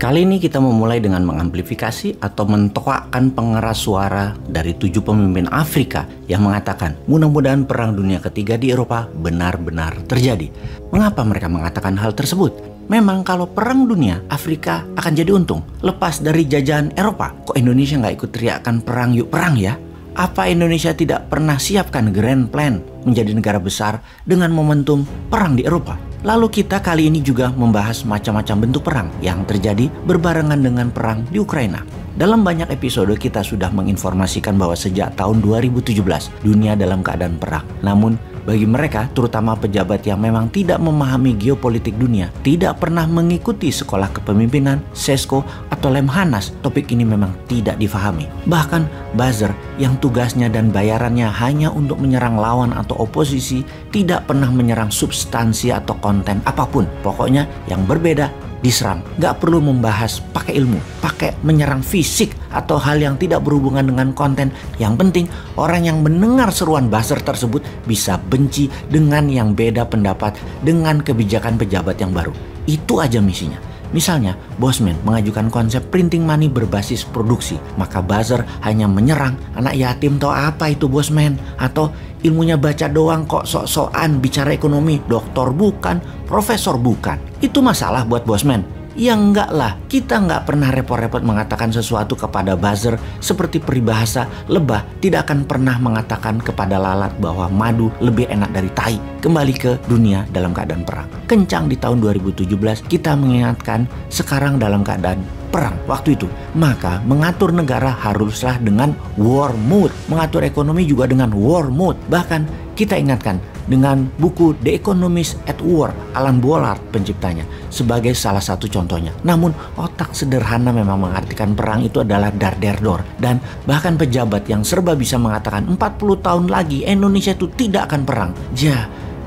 Kali ini kita memulai dengan mengamplifikasi atau mentoakkan pengeras suara dari 7 pemimpin Afrika yang mengatakan mudah-mudahan Perang Dunia Ketiga di Eropa benar-benar terjadi. Mengapa mereka mengatakan hal tersebut? Memang kalau perang dunia, Afrika akan jadi untung. Lepas dari jajahan Eropa, kok Indonesia nggak ikut teriakan perang yuk perang ya? Apa Indonesia tidak pernah siapkan grand plan menjadi negara besar dengan momentum perang di Eropa? Lalu kita kali ini juga membahas macam-macam bentuk perang yang terjadi berbarengan dengan perang di Ukraina. Dalam banyak episode kita sudah menginformasikan bahwa sejak tahun 2017 dunia dalam keadaan perang. Namun bagi mereka, terutama pejabat yang memang tidak memahami geopolitik dunia, tidak pernah mengikuti sekolah kepemimpinan, SESCO, atau Lemhanas, topik ini memang tidak difahami. Bahkan buzzer yang tugasnya dan bayarannya hanya untuk menyerang lawan atau oposisi, tidak pernah menyerang substansi atau konten apapun. Pokoknya yang berbeda diserang. Gak perlu membahas pakai ilmu, pakai menyerang fisik atau hal yang tidak berhubungan dengan konten. Yang penting orang yang mendengar seruan buzzer tersebut bisa benci dengan yang beda pendapat dengan kebijakan pejabat yang baru. Itu aja misinya. Misalnya, Bosman mengajukan konsep printing money berbasis produksi, maka buzzer hanya menyerang anak yatim tau apa itu Bosman, atau ilmunya baca doang kok sok-sokan bicara ekonomi, doktor bukan, profesor bukan. Itu masalah buat Bosman? Ya enggak lah, kita nggak pernah repot-repot mengatakan sesuatu kepada buzzer seperti peribahasa lebah tidak akan pernah mengatakan kepada lalat bahwa madu lebih enak dari tai. Kembali ke dunia dalam keadaan perang. Kencang di tahun 2017 kita mengingatkan sekarang dalam keadaan perang waktu itu. Maka mengatur negara haruslah dengan war mode. Mengatur ekonomi juga dengan war mode. Bahkan kita ingatkan dengan buku The Economist at War, Alan Bollard penciptanya, sebagai salah satu contohnya. Namun otak sederhana memang mengartikan perang itu adalah dar der dor. Dan bahkan pejabat yang serba bisa mengatakan 40 tahun lagi Indonesia itu tidak akan perang.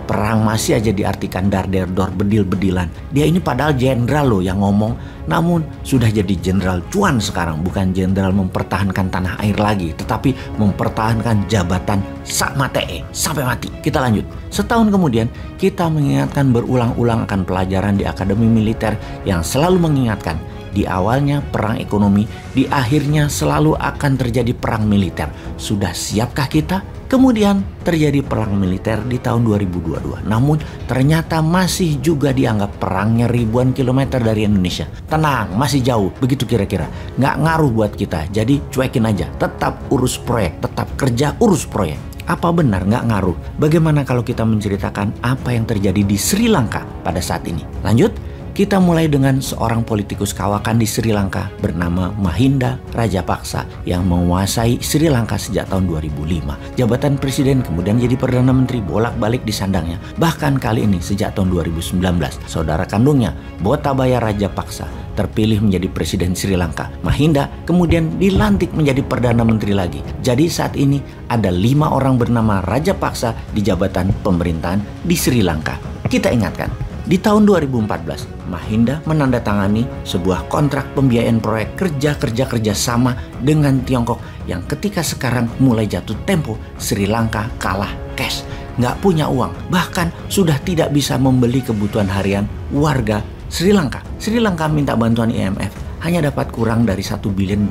Perang masih aja diartikan dar der dor, bedil-bedilan. Dia ini padahal jenderal loh yang ngomong, namun sudah jadi jenderal cuan sekarang. Bukan jenderal mempertahankan tanah air lagi, tetapi mempertahankan jabatan sak matee sampai mati. Kita lanjut. Setahun kemudian kita mengingatkan berulang-ulang akan pelajaran di Akademi Militer yang selalu mengingatkan di awalnya perang ekonomi, di akhirnya selalu akan terjadi perang militer. Sudah siapkah kita? Kemudian terjadi perang militer di tahun 2022. Namun ternyata masih juga dianggap perangnya ribuan kilometer dari Indonesia. Tenang, masih jauh. Begitu kira-kira. Nggak ngaruh buat kita. Jadi cuekin aja. Tetap urus proyek. Tetap kerja urus proyek. Apa benar nggak ngaruh? Bagaimana kalau kita menceritakan apa yang terjadi di Sri Lanka pada saat ini? Lanjut. Kita mulai dengan seorang politikus kawakan di Sri Lanka bernama Mahinda Rajapaksa yang menguasai Sri Lanka sejak tahun 2005. Jabatan presiden kemudian jadi Perdana Menteri bolak-balik disandangnya. Bahkan kali ini sejak tahun 2019, saudara kandungnya Gotabaya Rajapaksa terpilih menjadi presiden Sri Lanka. Mahinda kemudian dilantik menjadi Perdana Menteri lagi. Jadi saat ini ada 5 orang bernama Rajapaksa di jabatan pemerintahan di Sri Lanka. Kita ingatkan, di tahun 2014, Mahinda menandatangani sebuah kontrak pembiayaan proyek kerja sama dengan Tiongkok yang ketika sekarang mulai jatuh tempo, Sri Lanka kalah cash, nggak punya uang, bahkan sudah tidak bisa membeli kebutuhan harian warga Sri Lanka. Sri Lanka minta bantuan IMF, hanya dapat kurang dari $1 billion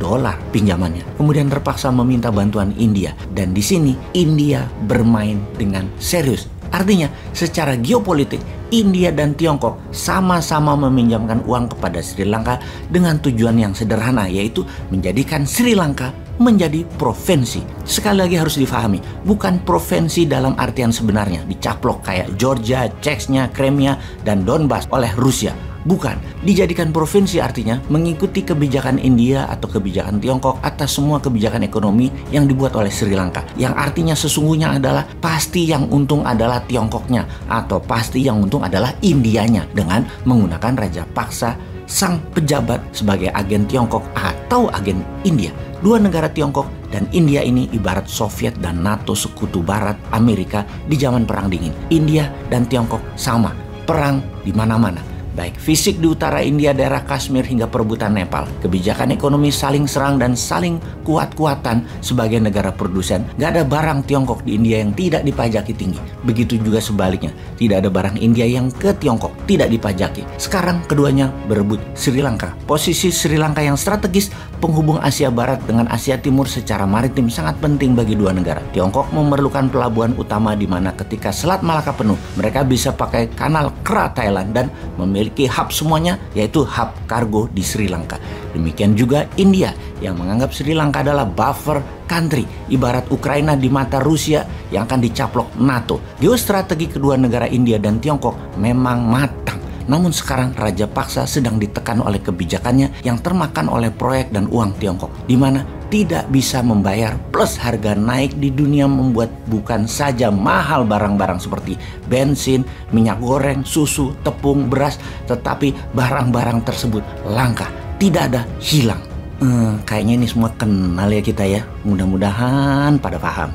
pinjamannya. Kemudian terpaksa meminta bantuan India, dan di sini India bermain dengan serius. Artinya, secara geopolitik, India dan Tiongkok sama-sama meminjamkan uang kepada Sri Lanka dengan tujuan yang sederhana, yaitu menjadikan Sri Lanka menjadi provinsi. Sekali lagi harus difahami, bukan provinsi dalam artian sebenarnya, dicaplok kayak Georgia, Chechnya, Crimea, dan Donbas oleh Rusia. Bukan, dijadikan provinsi artinya mengikuti kebijakan India atau kebijakan Tiongkok atas semua kebijakan ekonomi yang dibuat oleh Sri Lanka. Yang artinya sesungguhnya adalah pasti yang untung adalah Tiongkoknya atau pasti yang untung adalah Indianya dengan menggunakan Rajapaksa sang pejabat sebagai agen Tiongkok atau agen India. Dua negara Tiongkok dan India ini ibarat Soviet dan NATO sekutu barat Amerika di zaman Perang Dingin. India dan Tiongkok sama, perang di mana-mana. Baik fisik di utara India, daerah Kashmir hingga perebutan Nepal, kebijakan ekonomi saling serang dan saling kuat-kuatan sebagai negara produsen. Gak ada barang Tiongkok di India yang tidak dipajaki tinggi. Begitu juga sebaliknya, tidak ada barang India yang ke Tiongkok tidak dipajaki. Sekarang keduanya berebut Sri Lanka. Posisi Sri Lanka yang strategis, penghubung Asia Barat dengan Asia Timur secara maritim sangat penting bagi dua negara. Tiongkok memerlukan pelabuhan utama di mana ketika Selat Malaka penuh, mereka bisa pakai kanal Kra Thailand dan memiliki hub semuanya, yaitu hub kargo di Sri Lanka. Demikian juga India yang menganggap Sri Lanka adalah buffer country, ibarat Ukraina di mata Rusia yang akan dicaplok NATO. Geostrategi kedua negara India dan Tiongkok memang matang. Namun sekarang Raja Paksa sedang ditekan oleh kebijakannya yang termakan oleh proyek dan uang Tiongkok, di mana tidak bisa membayar plus harga naik di dunia membuat bukan saja mahal barang-barang seperti bensin, minyak goreng, susu, tepung, beras, tetapi barang-barang tersebut langka, tidak ada, hilang. Kayaknya ini semua kenal ya kita ya. Mudah-mudahan pada paham.